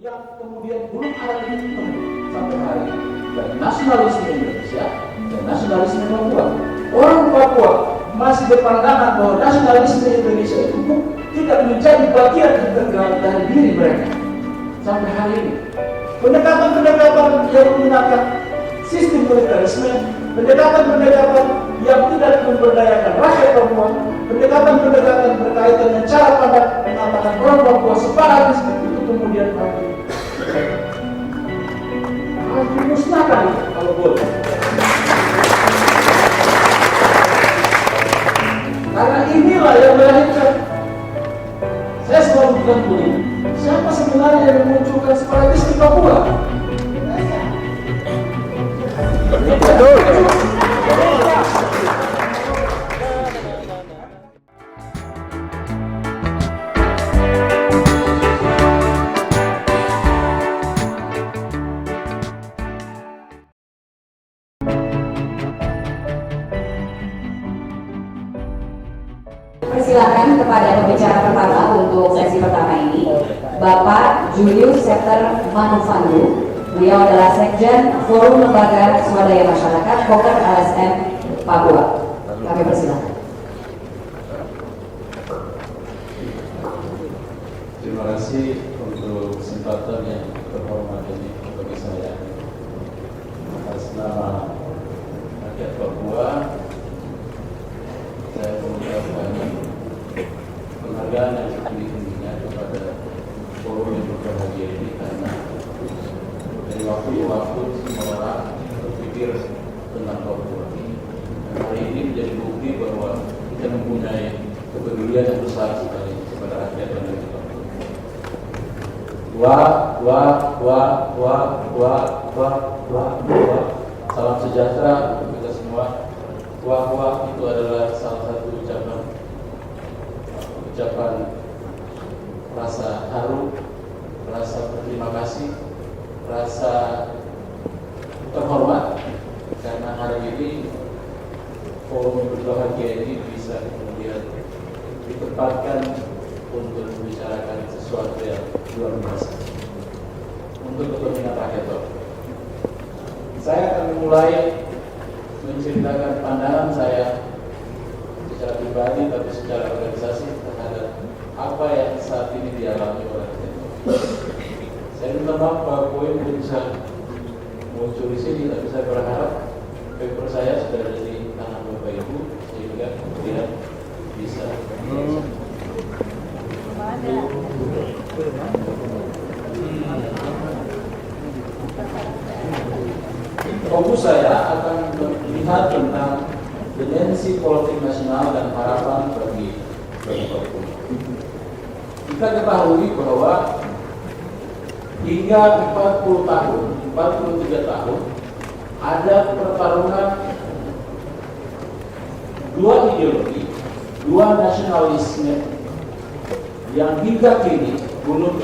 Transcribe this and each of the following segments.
yang kemudian belum ada titik sampai hari ini dari nasionalisme Indonesia dan nasionalisme Papua. Orang Papua masih berpandangan bahwa nasionalisme Indonesia itu tidak menjadi bagian integral dari diri mereka sampai hari ini. Pendekatan-pendekatan yang menggunakan sistem militerisme, pendekatan-pendekatan yang tidak memberdayakan rakyat Papua, pendekatan-pendekatan berkaitan dengan cara pandang mengatakan orang Papua separatis itu kemudian harus dimusnahkan kalau boleh. Karena inilah yang melahirkan. Saya selalu bilang begini, siapa sebenarnya yang memunculkan separatis di Papua? Betul. Persilakan kepada pembicara pertama untuk sesi pertama ini, Bapak Julius Septer Manufandu. Beliau adalah Sekjen Forum Lembaga Swadaya Masyarakat Poker LSM Papua. Kami persilakan. Terima kasih untuk kesempatan yang terhormat ini bagi saya. Atas nama rakyat Papua, saya mengucapkan penghargaan yang setinggi-tingginya kepada forum yang berbahagia ini, karena dari waktu ke waktu semua orang berpikir tentang Papua. Dan hari ini menjadi bukti bahwa kita mempunyai kepedulian yang besar sekali kepada rakyat dan negeri Papua. Salam sejahtera untuk kita semua. Itu adalah salah satu ucapan rasa haru, rasa berterima kasih, rasa terhormat, karena hari ini forum berbahagia ini bisa kemudian ditempatkan untuk membicarakan sesuatu yang luar biasa untuk kepentingan rakyat. Saya akan memulai menceritakan pandangan saya secara pribadi tapi secara organisasi terhadap apa yang saat ini dialami oleh rakyat. Saya minta maaf Pak Poin tidak bisa muncul di sini, tapi saya berharap paper saya sudah ada di tangan Bapak Ibu sehingga kemudian bisa. Fokus saya akan melihat tentang dimensi politik nasional dan harapan bagi Papua. Kita ketahui bahwa hingga 40 tahun, 43 tahun ada pertarungan dua ideologi, dua nasionalisme yang hingga kini belum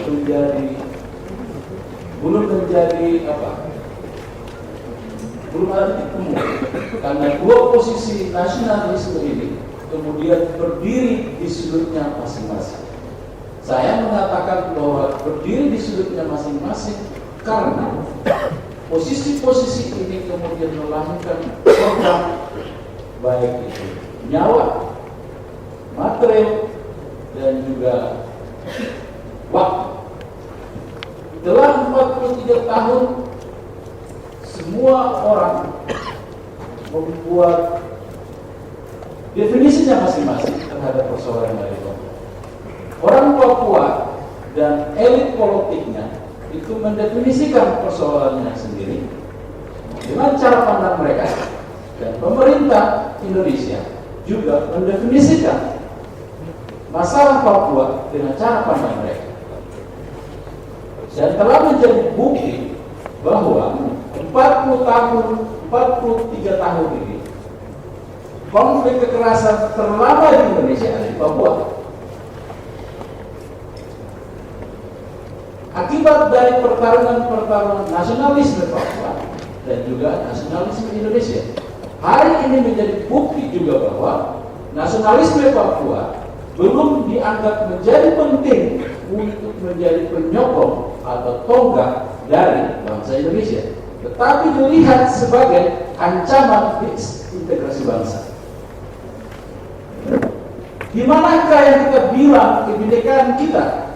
ada titik temu, karena dua posisi nasionalisme ini kemudian berdiri di sudutnya masing-masing. Saya mengatakan bahwa berdiri di sudutnya masing-masing karena posisi-posisi ini kemudian melahirkan korban, baik itu nyawa, material, dan juga waktu. Setelah 43 tahun semua orang membuat definisinya masing-masing terhadap persoalan dari Papua. Orang Papua dan elit politiknya itu mendefinisikan persoalannya sendiri dengan cara pandang mereka, dan pemerintah Indonesia juga mendefinisikan masalah Papua dengan cara pandang mereka. Dan telah menjadi bukti bahwa 43 tahun ini konflik kekerasan terlama di Indonesia ada di Papua. Akibat dari pertarungan nasionalisme Papua dan juga nasionalisme Indonesia, hari ini menjadi bukti juga bahwa nasionalisme Papua belum dianggap menjadi penting untuk menjadi penyokong atau tonggak dari bangsa Indonesia, tetapi dilihat sebagai ancaman disintegrasi bangsa. Di manakah yang kita bilang kebinekaan kita?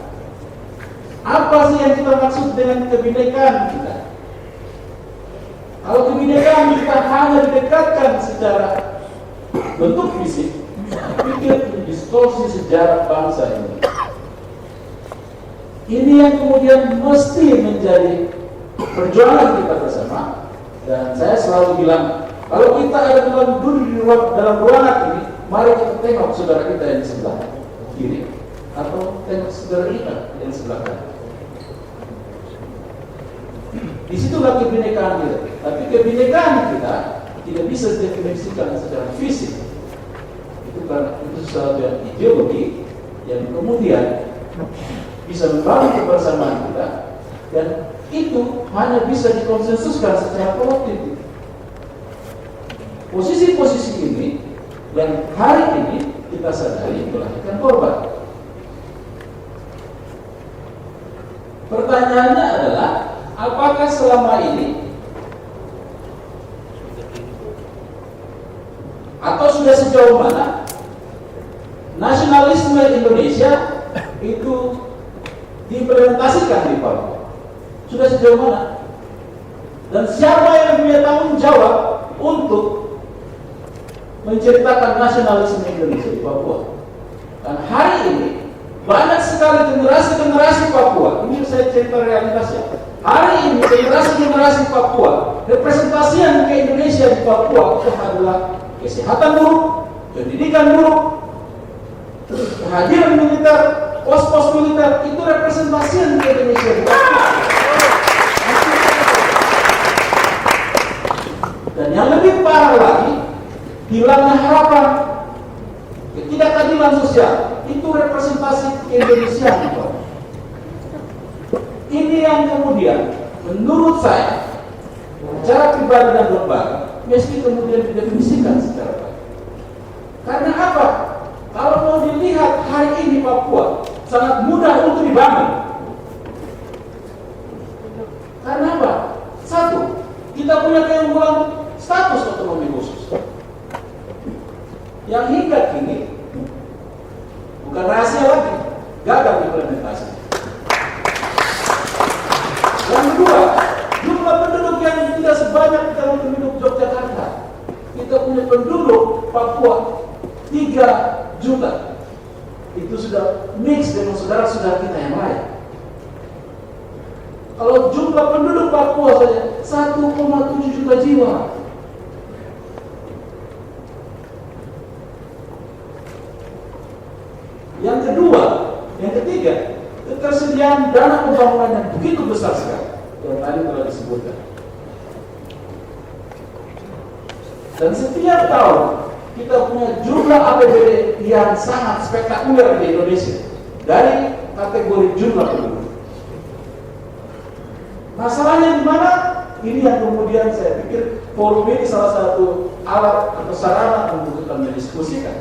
Apa sih yang kita maksud dengan kebinekaan kita? Kalau kebinekaan kita hanya didekatkan secara bentuk fisik, pikir distorsi sejarah bangsa ini. Ini yang kemudian mesti menjadi perjuangan kita bersama. Dan saya selalu bilang, kalau kita ada dalam ruangan ini, mari kita tengok saudara kita yang di sebelah kiri, atau tengok saudara kita yang sebelah kanan. Disitulah kebinekaan kita. Tapi kebinekaan kita tidak bisa didefinisikan secara fisik. Itu karena itu sesuatu yang ideologi yang kemudian bisa membangun kebersamaan kita, dan itu hanya bisa dikonsensuskan secara kolektif. Posisi-posisi ini yang hari ini kita sadari melahirkan korban. Pertanyaannya adalah, apakah selama ini atau sudah sejauh mana nasionalisme Indonesia itu diimplementasikan di Papua? Sudah sejauh mana? Dan siapa yang punya tanggung jawab untuk menceritakan nasionalisme Indonesia di Papua? Dan hari ini banyak sekali generasi-generasi Papua. Ini saya cerita realitasnya. Hari ini generasi-generasi Papua, representasian ke Indonesia di Papua itu adalah kesehatan buruk, pendidikan buruk, kehadiran militer, pos-pos militer, itu representasian ke Indonesia di Papua. Dan yang lebih parah lagi, hilangnya harapan, ketidakadilan sosial, itu representasi Indonesia di Papua. Ini yang kemudian menurut saya secara pribadi dan lembaga mesti kemudian didefinisikan secara baik. Karena apa? Kalau mau dilihat hari ini Papua sangat mudah untuk dibangun. Karena apa? Satu, kita punya keunggulan status otonomi khusus yang hingga kini bukan rahasia lagi, gagal implementasi. Yang kedua, jumlah penduduk yang tidak sebanyak kalau penduduk Yogyakarta. Kita punya penduduk Papua 3 juta. Itu sudah mix dengan saudara-saudara kita yang lain. Kalau jumlah penduduk Papua saja 1,7 juta jiwa. Yang kedua, yang ketiga, ketersediaan dana pembangunan yang begitu besar sekali yang tadi telah disebutkan. Dan setiap tahun kita punya jumlah APBD yang sangat spektakuler di Indonesia dari kategori jumlah penduduk. Masalahnya di mana? Ini yang kemudian saya pikir forum ini salah satu alat atau sarana untuk kita mendiskusikan.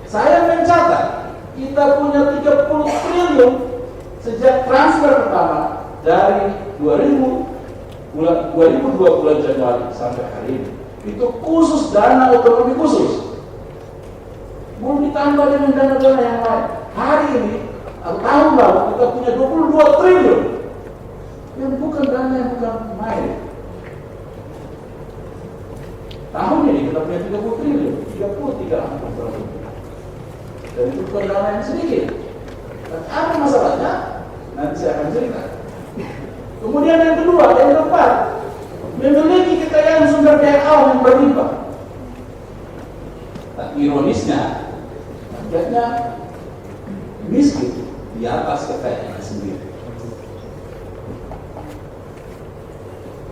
Saya mencatat kita punya 30 triliun sejak transfer pertama dari 2002 bulan Januari sampai hari ini. Itu khusus dana otonomi khusus. Belum ditambah dengan dana-dana yang lain. Hari ini atau tahun lalu kita punya 22 triliun. Yang bukan dana yang bukan main. Tahun ini kita punya 30 triliun, 33 dan itu bukan dana yang sedikit. Dan apa masalahnya? Nanti saya akan cerita. Kemudian yang kedua, yang keempat, memiliki kekayaan sumber daya alam yang berlimpah. Tapi ironisnya, rakyatnya miskin di atas kekayaannya sendiri.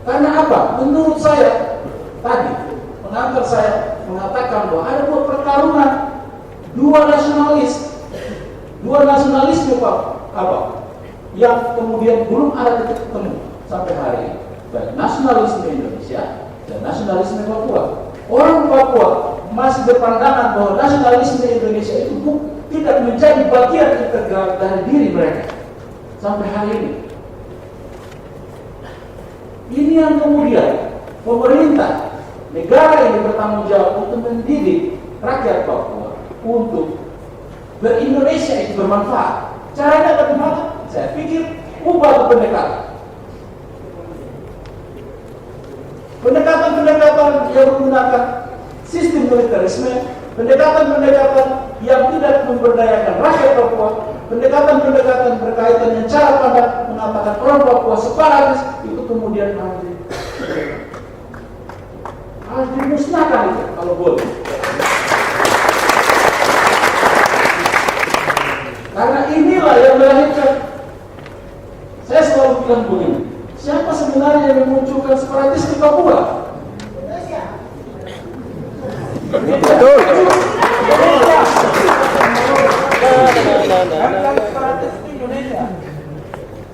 Karena apa? Menurut saya, tadi pengantar saya mengatakan bahwa ada dua pertarungan, dua nasionalisme apa? Yang kemudian belum ada titik temu sampai hari ini, baik nasionalisme Indonesia dan nasionalisme Papua. Orang Papua masih berpandangan bahwa nasionalisme Indonesia itu tidak menjadi bagian integral dari diri mereka. sampai hari ini. Ini yang kemudian pemerintah negara ini bertanggung jawab untuk mendidik rakyat Papua untuk ber-Indonesia itu bermanfaat. Caranya bagaimana? Saya pikir ubah pendekatan. Pendekatan-pendekatan yang menggunakan sistem militerisme, pendekatan-pendekatan yang tidak memberdayakan rakyat Papua, pendekatan-pendekatan berkaitan dengan cara pandang mengatakan orang Papua separatis, itu kemudian harus dimusnahkan itu kalau boleh. Karena inilah yang melahirkan. Saya selalu bilang begini, siapa sebenarnya yang memunculkan separatis di Papua? Betul.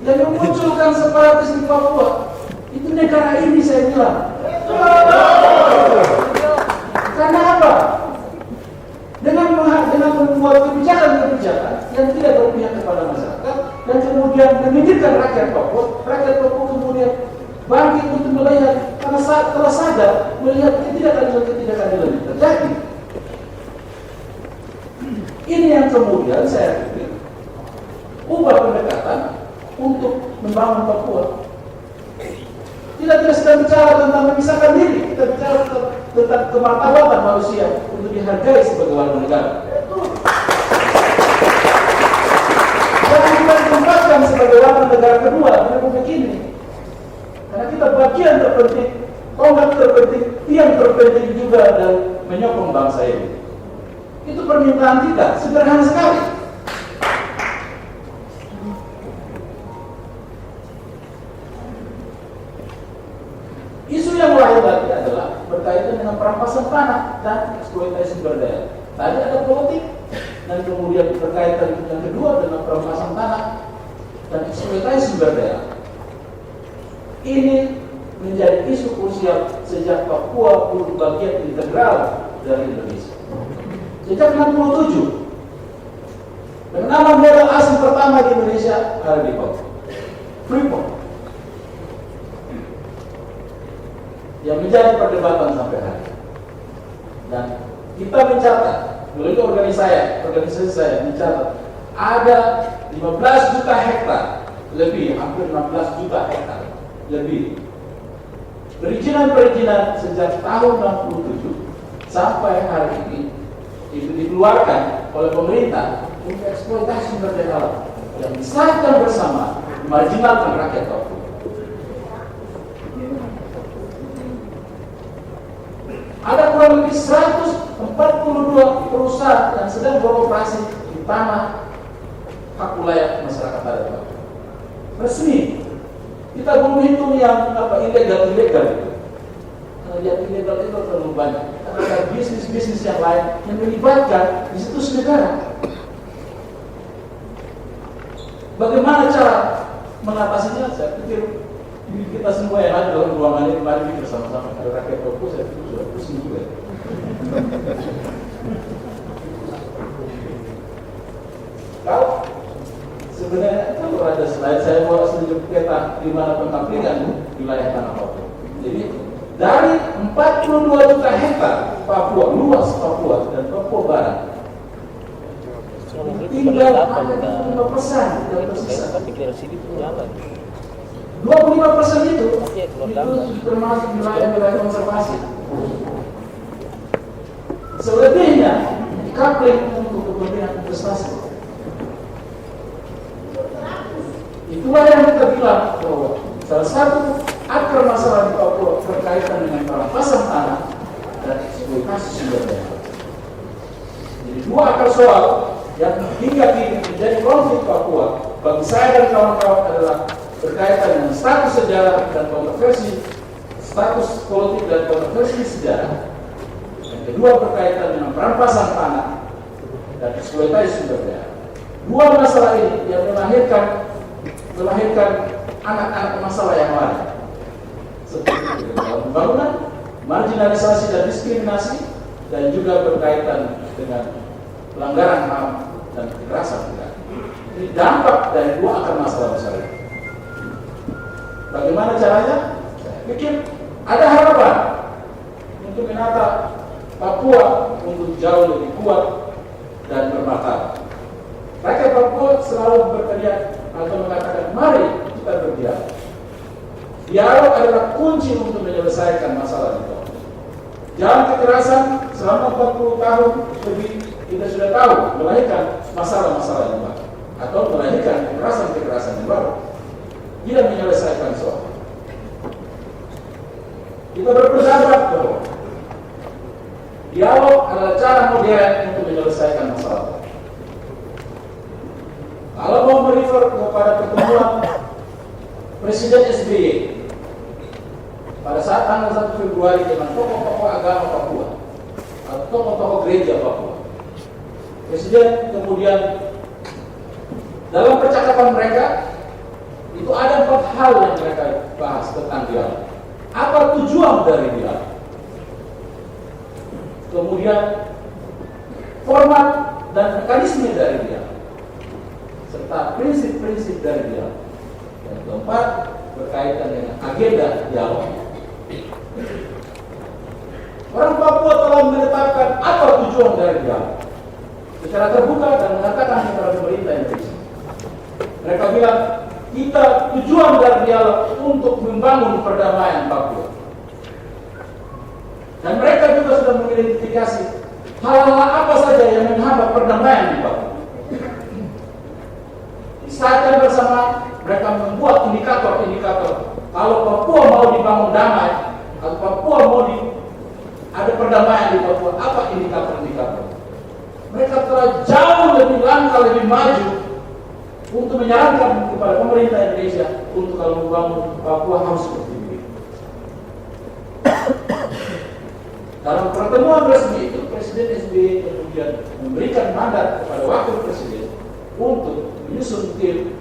Yang memunculkan separatis di Papua itu negara ini, saya bilang. Karena apa? Dengan membuat kebijakan-kebijakan yang tidak berpihak kepada masyarakat dan kemudian memikirkan rakyat Papua kemudian bangkit untuk melihat, karena telah sadar melihat ketidakadilan yang terjadi. Ini yang kemudian saya pikir ubah pendekatan untuk membangun Papua. Tidak sedang bicara tentang memisahkan diri, kita bicara tentang kemartabatan manusia untuk dihargai sebagai warga negara. Dan kita ditempatkan sebagai warga negara kedua di Republik ini. Karena kita bagian terpenting, tonggak terpenting, tiang terpenting juga dan menyokong bangsa ini. Itu permintaan kita, sederhana sekali. Isu yang lain lagi adalah berkaitan dengan perampasan tanah dan eksploitasi sumber daya. Tadi ada politik dan kemudian berkaitan yang kedua dengan perampasan tanah dan eksploitasi sumber daya. Ini menjadi isu krusial sejak Papua menjadi bagian integral dari Indonesia. Sejak 67, pengenalan modal asing pertama di Indonesia ada di Papua, Freeport. Yang menjadi perdebatan sampai hari ini. Dan kita mencatat, melalui organisasi saya mencatat ada 15 juta hektar lebih, hampir 16 juta hektar lebih perizinan sejak tahun 67 sampai hari ini itu dikeluarkan oleh pemerintah untuk eksploitasi sumber daya alam yang disahkan bersama marginalkan rakyat Papua. Ada kurang lebih 142 perusahaan yang sedang beroperasi di tanah hak wilayah masyarakat adat Papua. Resmi. Kita belum hitung yang ilegal itu. Karena yang ilegal itu terlalu banyak. Karena ada bisnis yang lain yang melibatkan di situs negara. Bagaimana cara mengatasinya? Saya pikir kita semua yang ada dalam ruangan ini mari bersama-sama. Ada rakyat Papua, saya pikir sudah pusing juga. Kalau sebenarnya kalau ada slide saya bawa sedikit peta di mana pentampilan wilayah tanah Papua. Jadi dari 42 juta hektar Papua, luas Papua dan Papua Barat, tinggal ada 25% yang tersisa. 25% itu termasuk wilayah-wilayah konservasi. Selebihnya dikapling untuk kepentingan investasi. Itulah yang kita bilang bahwa salah satu akar masalah di Papua berkaitan dengan perampasan tanah dan eksploitasi sumber daya. Jadi dua akar soal yang hingga kini menjadi konflik Papua bagi saya dan kawan-kawan adalah berkaitan dengan status sejarah dan kontroversi, status politik dan kontroversi sejarah. Yang kedua berkaitan dengan perampasan tanah dan eksploitasi sumber daya. Dua masalah ini yang melahirkan anak-anak masalah yang lain seperti pembangunan, marginalisasi dan diskriminasi, dan juga berkaitan dengan pelanggaran HAM dan kekerasan negara. Ini dampak dari dua akar masalah besar ini. Bagaimana caranya? Saya pikir ada harapan untuk menata Papua untuk jauh lebih kuat dan bermartabat. Rakyat Papua selalu berteriak atau mengatakan, mari kita berdialog. Dialog adalah kunci untuk menyelesaikan masalah itu. Jangan kekerasan selama 40 tahun lebih kita sudah tahu melahirkan masalah-masalah yang baru atau melahirkan kekerasan-kekerasan yang baru. Tidak menyelesaikan soal. Kita berpendapat bahwa dialog adalah cara modern untuk menyelesaikan masalah. Kalau mau merefer kepada pertemuan Presiden SBY pada saat tanggal 1 Februari dengan tokoh-tokoh agama Papua atau tokoh-tokoh gereja Papua, Presiden kemudian dalam percakapan mereka itu ada 4 hal yang mereka bahas tentang dialog. Apa tujuan dari dialog? Kemudian format dan mekanisme dari dialog, serta prinsip-prinsip dari dialog. Dan keempat, berkaitan dengan agenda dialog. Orang Papua telah menetapkan apa tujuan dari dialog secara terbuka dan mengatakan kepada pemerintah Indonesia. Mereka bilang, kita tujuan dari dialog untuk membangun perdamaian Papua. Dan mereka juga sudah mengidentifikasi hal-hal apa saja yang menghambat perdamaian di Papua. Di saat yang bersamaan, mereka membuat indikator-indikator. Kalau Papua mau dibangun damai, atau Papua mau ada perdamaian di Papua, apa indikator-indikator? Mereka telah jauh lebih langkah, lebih maju untuk menyarankan kepada pemerintah Indonesia untuk kalau membangun Papua harus seperti ini. Dalam pertemuan resmi itu, Presiden SBY kemudian memberikan mandat kepada Wakil Presiden untuk menyusun tim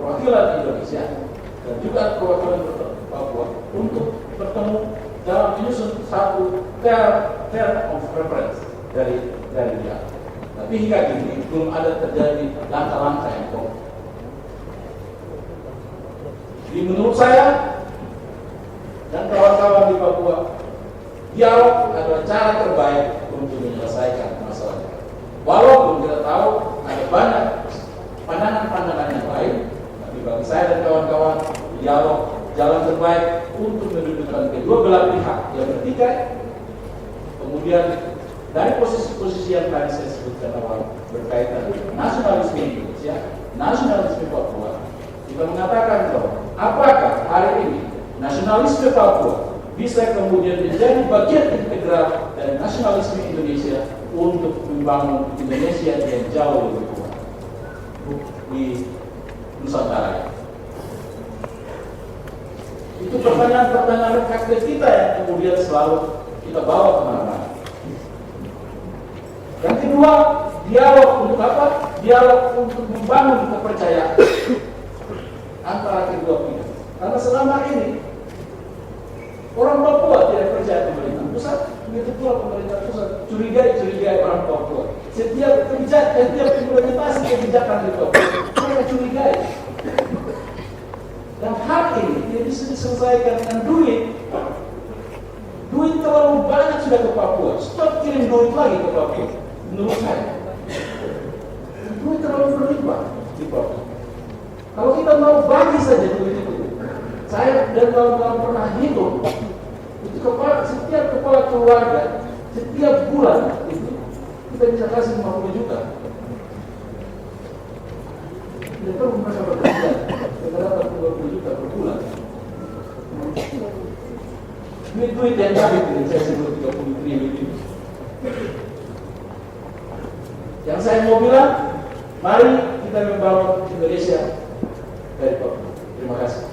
perwakilan Indonesia dan juga perwakilan Papua untuk bertemu dalam menyusun satu term of reference dari dia. Tapi hingga kini belum ada terjadi langkah-langkah yang konkret. Jadi menurut saya dan kawan-kawan di Papua, dialog adalah cara terbaik untuk menyelesaikan masalahnya. Walaupun kita tahu ada banyak pandangan-pandangan yang lain, tapi bagi saya dan kawan-kawan, dialog jalan terbaik untuk mendudukkan kedua belah pihak yang bertikai. Kemudian dari posisi-posisi yang tadi saya sebutkan awal berkaitan dengan nasionalisme Indonesia, nasionalisme Papua, kita mengatakan bahwa apakah hari ini nasionalisme Papua bisa kemudian menjadi bagian integral dari nasionalisme Indonesia untuk membangun Indonesia yang jauh lebih kuat di Nusantara. Itu pertanyaan-pertanyaan reflektif kita yang kemudian selalu kita bawa kemana-mana. Yang kedua, dialog untuk apa? Dialog untuk membangun kepercayaan antara kedua pihak. Karena selama ini orang Papua tidak percaya pemerintah pusat, begitu pula pemerintah pusat curigai orang Papua. Setiap implementasi kebijakan di Papua, mereka curigai. Dan hal ini tidak bisa diselesaikan dengan duit. Duit terlalu banyak sudah ke Papua. Stop kirim duit lagi ke Papua. Menurut saya, duit terlalu berlimpah di Papua. Kalau kita mau bagi saja duit itu, saya dan kawan-kawan pernah hitung, itu setiap kepala keluarga setiap bulan itu kita bisa kasih 50 juta. Tidak perlu mereka bekerja, kita dapat 20 juta per bulan. Duit yang habis ini saya sebut 30 triliun ini. Yang saya mau bilang, mari kita membangun Indonesia dari Papua. Terima kasih.